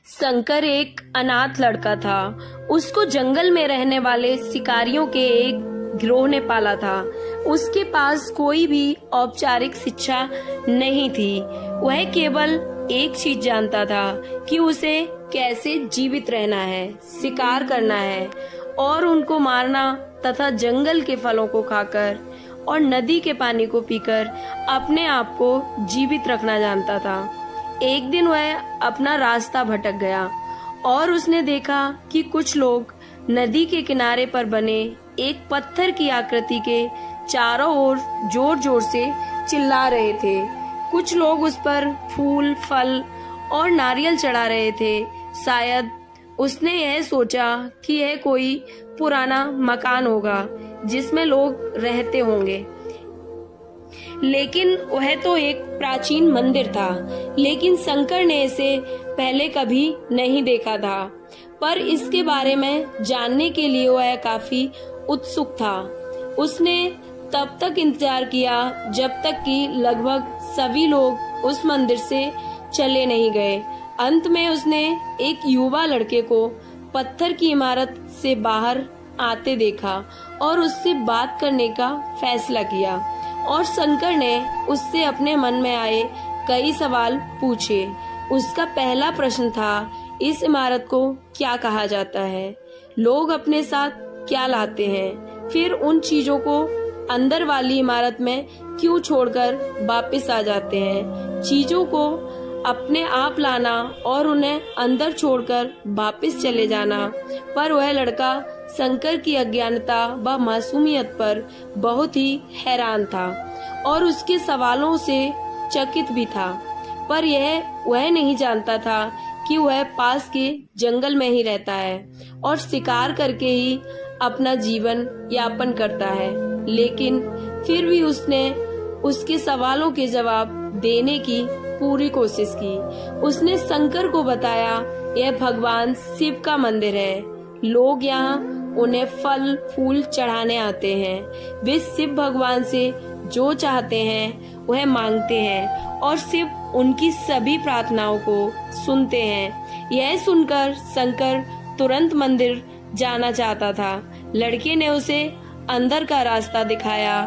शंकर एक अनाथ लड़का था। उसको जंगल में रहने वाले शिकारियों के एक गिरोह ने पाला था। उसके पास कोई भी औपचारिक शिक्षा नहीं थी। वह केवल एक चीज जानता था कि उसे कैसे जीवित रहना है, शिकार करना है और उनको मारना तथा जंगल के फलों को खाकर और नदी के पानी को पीकर अपने आप को जीवित रखना जानता था। एक दिन वह अपना रास्ता भटक गया और उसने देखा कि कुछ लोग नदी के किनारे पर बने एक पत्थर की आकृति के चारों ओर जोर जोर से चिल्ला रहे थे। कुछ लोग उस पर फूल, फल और नारियल चढ़ा रहे थे। शायद उसने यह सोचा कि यह कोई पुराना मकान होगा जिसमें लोग रहते होंगे, लेकिन वह तो एक प्राचीन मंदिर था। लेकिन शंकर ने इसे पहले कभी नहीं देखा था, पर इसके बारे में जानने के लिए वह काफी उत्सुक था। उसने तब तक इंतजार किया जब तक कि लगभग सभी लोग उस मंदिर से चले नहीं गए। अंत में उसने एक युवा लड़के को पत्थर की इमारत से बाहर आते देखा और उससे बात करने का फैसला किया। और शंकर ने उससे अपने मन में आए कई सवाल पूछे। उसका पहला प्रश्न था, इस इमारत को क्या कहा जाता है? लोग अपने साथ क्या लाते हैं? फिर उन चीजों को अंदर वाली इमारत में क्यों छोड़कर वापस आ जाते हैं? चीजों को अपने आप लाना और उन्हें अंदर छोड़कर वापस चले जाना। पर वह लड़का शंकर की अज्ञानता व मासूमियत पर बहुत ही हैरान था और उसके सवालों से चकित भी था। पर यह वह नहीं जानता था कि वह पास के जंगल में ही रहता है और शिकार करके ही अपना जीवन यापन करता है। लेकिन फिर भी उसने उसके सवालों के जवाब देने की पूरी कोशिश की। उसने शंकर को बताया, यह भगवान शिव का मंदिर है। लोग यहाँ उन्हें फल फूल चढ़ाने आते हैं। वे शिव भगवान से जो चाहते हैं वह मांगते हैं और शिव उनकी सभी प्रार्थनाओं को सुनते हैं। यह सुनकर शंकर तुरंत मंदिर जाना चाहता था। लड़के ने उसे अंदर का रास्ता दिखाया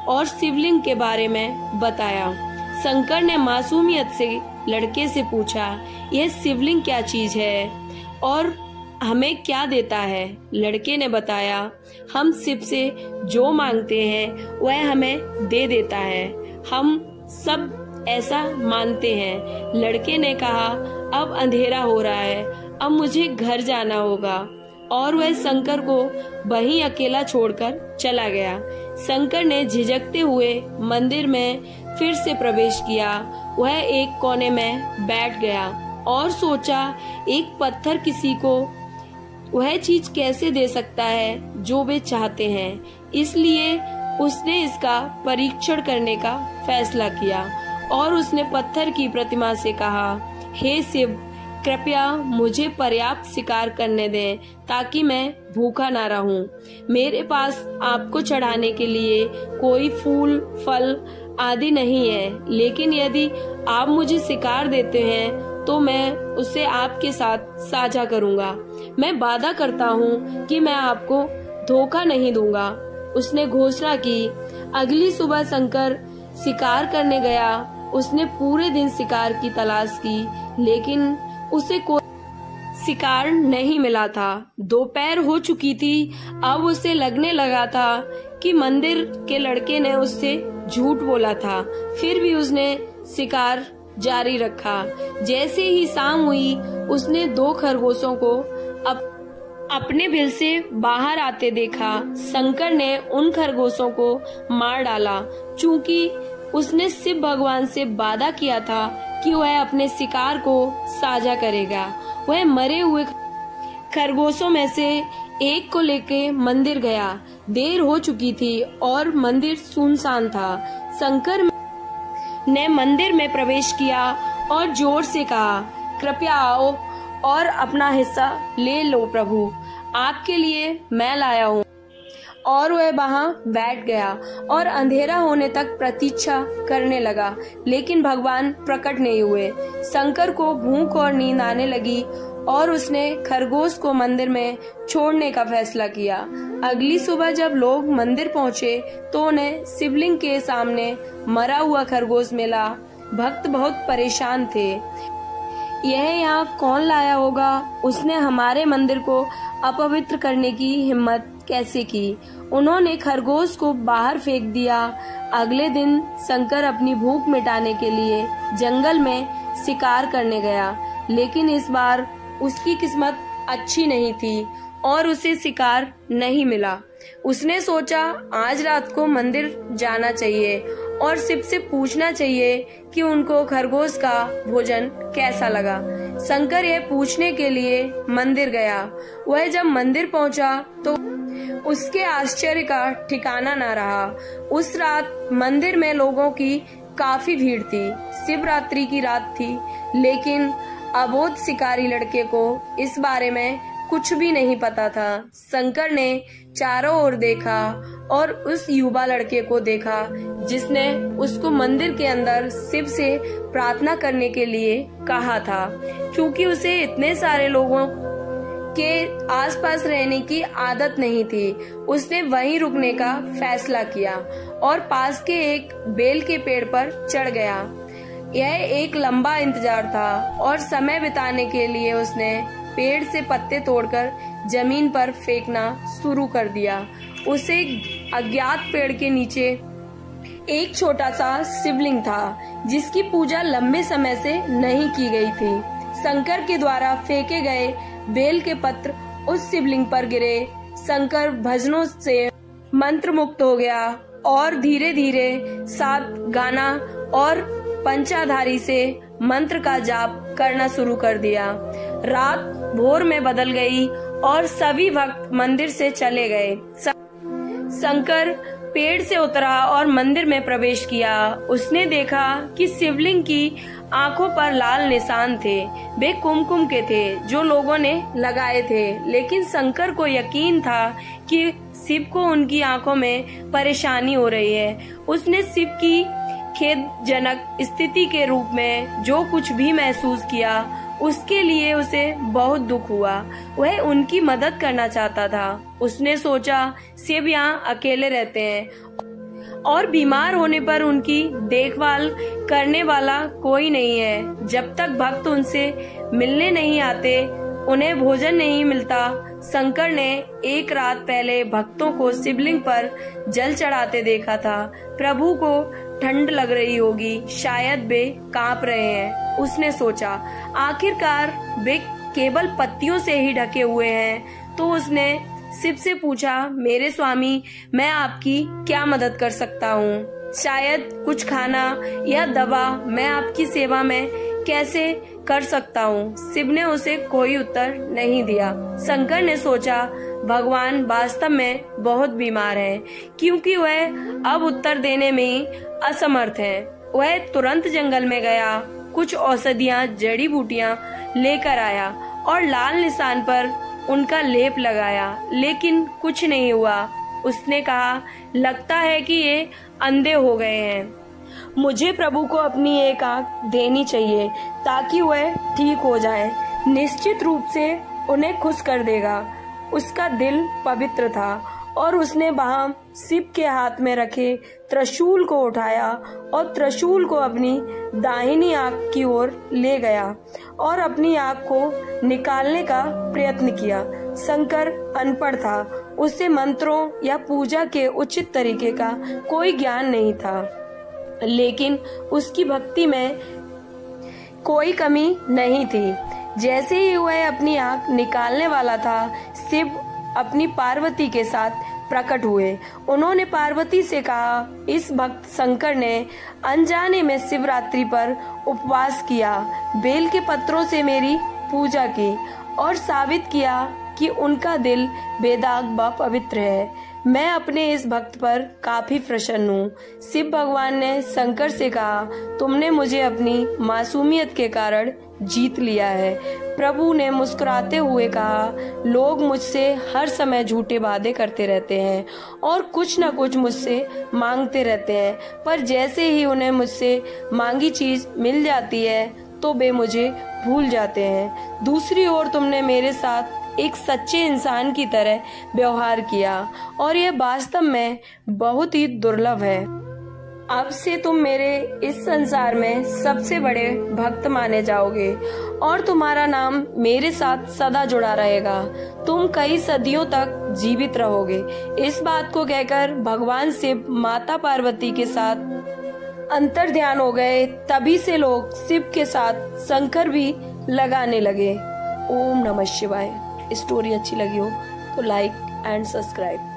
और शिवलिंग के बारे में बताया। शंकर ने मासूमियत से लड़के से पूछा, यह शिवलिंग क्या चीज है और हमें क्या देता है? लड़के ने बताया, हम शिव से जो मांगते हैं वह हमें दे देता है। हम सब ऐसा मानते हैं। लड़के ने कहा, अब अंधेरा हो रहा है, अब मुझे घर जाना होगा। और वह शंकर को वहीं अकेला छोड़कर चला गया। शंकर ने झिझकते हुए मंदिर में फिर से प्रवेश किया। वह एक कोने में बैठ गया और सोचा, एक पत्थर किसी को वह चीज कैसे दे सकता है जो वे चाहते हैं। इसलिए उसने इसका परीक्षण करने का फैसला किया और उसने पत्थर की प्रतिमा से कहा, हे शिव, कृपया मुझे पर्याप्त शिकार करने दें ताकि मैं भूखा ना रहूं। मेरे पास आपको चढ़ाने के लिए कोई फूल फल आदि नहीं है, लेकिन यदि आप मुझे शिकार देते हैं तो मैं उसे आपके साथ साझा करूंगा। मैं वादा करता हूँ कि मैं आपको धोखा नहीं दूंगा। उसने घोषणा की। अगली सुबह शंकर शिकार करने गया। उसने पूरे दिन शिकार की तलाश की, लेकिन उसे कोई शिकार नहीं मिला था। दोपहर हो चुकी थी। अब उसे लगने लगा था कि मंदिर के लड़के ने उससे झूठ बोला था। फिर भी उसने शिकार जारी रखा। जैसे ही शाम हुई, उसने 2 खरगोशों को अपने बिल से बाहर आते देखा। शंकर ने उन खरगोशों को मार डाला, चूंकि उसने शिव भगवान से वादा किया था कि वह अपने शिकार को साझा करेगा। वह मरे हुए खरगोशों में से एक को लेके मंदिर गया। देर हो चुकी थी और मंदिर सुनसान था। शंकर ने मंदिर में प्रवेश किया और जोर से कहा, कृपया आओ और अपना हिस्सा ले लो प्रभु, आपके लिए मैं लाया हूँ। और वह वहां बैठ गया और अंधेरा होने तक प्रतीक्षा करने लगा, लेकिन भगवान प्रकट नहीं हुए। शंकर को भूख और नींद आने लगी और उसने खरगोश को मंदिर में छोड़ने का फैसला किया। अगली सुबह जब लोग मंदिर पहुंचे तो उन्हें शिवलिंग के सामने मरा हुआ खरगोश मिला। भक्त बहुत परेशान थे। यह यहाँ कौन लाया होगा? उसने हमारे मंदिर को अपवित्र करने की हिम्मत कैसे की? उन्होंने खरगोश को बाहर फेंक दिया। अगले दिन शंकर अपनी भूख मिटाने के लिए जंगल में शिकार करने गया, लेकिन इस बार उसकी किस्मत अच्छी नहीं थी और उसे शिकार नहीं मिला। उसने सोचा आज रात को मंदिर जाना चाहिए और शिव से पूछना चाहिए कि उनको खरगोश का भोजन कैसा लगा। शंकर यह पूछने के लिए मंदिर गया। वह जब मंदिर पहुंचा तो उसके आश्चर्य का ठिकाना न रहा। उस रात मंदिर में लोगों की काफी भीड़ थी। शिवरात्रि की रात थी, लेकिन अबोध शिकारी लड़के को इस बारे में कुछ भी नहीं पता था। शंकर ने चारों ओर देखा और उस युवा लड़के को देखा जिसने उसको मंदिर के अंदर शिव से प्रार्थना करने के लिए कहा था। क्योंकि उसे इतने सारे लोगों के आसपास रहने की आदत नहीं थी, उसने वहीं रुकने का फैसला किया और पास के एक बेल के पेड़ पर चढ़ गया। यह एक लंबा इंतजार था और समय बिताने के लिए उसने पेड़ से पत्ते तोड़कर जमीन पर फेंकना शुरू कर दिया। उसे अज्ञात पेड़ के नीचे एक छोटा सा शिवलिंग था जिसकी पूजा लंबे समय से नहीं की गई थी। शंकर के द्वारा फेंके गए बेल के पत्र उस शिवलिंग पर गिरे। शंकर भजनों से मंत्र मुक्त हो गया और धीरे धीरे साथ गाना और पंचाधारी से मंत्र का जाप करना शुरू कर दिया। रात भोर में बदल गई और सभी भक्त मंदिर से चले गए। शंकर पेड़ से उतरा और मंदिर में प्रवेश किया। उसने देखा कि शिवलिंग की आंखों पर लाल निशान थे। वे कुमकुम के थे जो लोगों ने लगाए थे, लेकिन शंकर को यकीन था कि शिव को उनकी आंखों में परेशानी हो रही है। उसने शिव की खेदजनक स्थिति के रूप में जो कुछ भी महसूस किया उसके लिए उसे बहुत दुख हुआ। वह उनकी मदद करना चाहता था। उसने सोचा शिव यहाँ अकेले रहते हैं और बीमार होने पर उनकी देखभाल करने वाला कोई नहीं है। जब तक भक्त उनसे मिलने नहीं आते उन्हें भोजन नहीं मिलता। शंकर ने एक रात पहले भक्तों को शिवलिंग पर जल चढ़ाते देखा था। प्रभु को ठंड लग रही होगी, शायद वे कांप रहे हैं। उसने सोचा आखिरकार वे केवल पत्तियों से ही ढके हुए हैं। तो उसने शिव से पूछा, मेरे स्वामी, मैं आपकी क्या मदद कर सकता हूँ? शायद कुछ खाना या दवा मैं आपकी सेवा में कैसे कर सकता हूँ? शिव ने उसे कोई उत्तर नहीं दिया। शंकर ने सोचा भगवान वास्तव में बहुत बीमार हैं, क्योंकि वह अब उत्तर देने में असमर्थ है। वह तुरंत जंगल में गया, कुछ औषधियाँ जड़ी बूटियाँ लेकर आया और लाल निशान पर उनका लेप लगाया, लेकिन कुछ नहीं हुआ। उसने कहा, लगता है कि ये अंधे हो गए हैं। मुझे प्रभु को अपनी एक आंख देनी चाहिए ताकि वह ठीक हो जाए। निश्चित रूप से उन्हें खुश कर देगा। उसका दिल पवित्र था और उसने वहां शिव के हाथ में रखे त्रिशूल को उठाया और त्रिशूल को अपनी दाहिनी आंख की ओर ले गया और अपनी आंख को निकालने का प्रयत्न किया। शंकर अनपढ़ था, उसे मंत्रों या पूजा के उचित तरीके का कोई ज्ञान नहीं था, लेकिन उसकी भक्ति में कोई कमी नहीं थी। जैसे ही वह अपनी आंख निकालने वाला था, शिव अपनी पार्वती के साथ प्रकट हुए। उन्होंने पार्वती से कहा, इस भक्त शंकर ने अनजाने में शिवरात्रि पर उपवास किया, बेल के पत्रों से मेरी पूजा की और साबित किया कि उनका दिल बेदाग व पवित्र है। मैं अपने इस भक्त पर काफी प्रसन्न हूँ। शिव भगवान ने शंकर से कहा, तुमने मुझे अपनी मासूमियत के कारण जीत लिया है। प्रभु ने मुस्कुराते हुए कहा, लोग मुझसे हर समय झूठे वादे करते रहते हैं और कुछ न कुछ मुझसे मांगते रहते हैं, पर जैसे ही उन्हें मुझसे मांगी चीज मिल जाती है तो वे मुझे भूल जाते हैं। दूसरी ओर तुमने मेरे साथ एक सच्चे इंसान की तरह व्यवहार किया और यह वास्तव में बहुत ही दुर्लभ है। अब से तुम मेरे इस संसार में सबसे बड़े भक्त माने जाओगे और तुम्हारा नाम मेरे साथ सदा जुड़ा रहेगा। तुम कई सदियों तक जीवित रहोगे। इस बात को कहकर भगवान शिव माता पार्वती के साथ अंतर ध्यान हो गए। तभी से लोग शिव के साथ शंकर भी लगाने लगे। ओम नमः शिवाय। स्टोरी अच्छी लगी हो तो लाइक एंड सब्सक्राइब।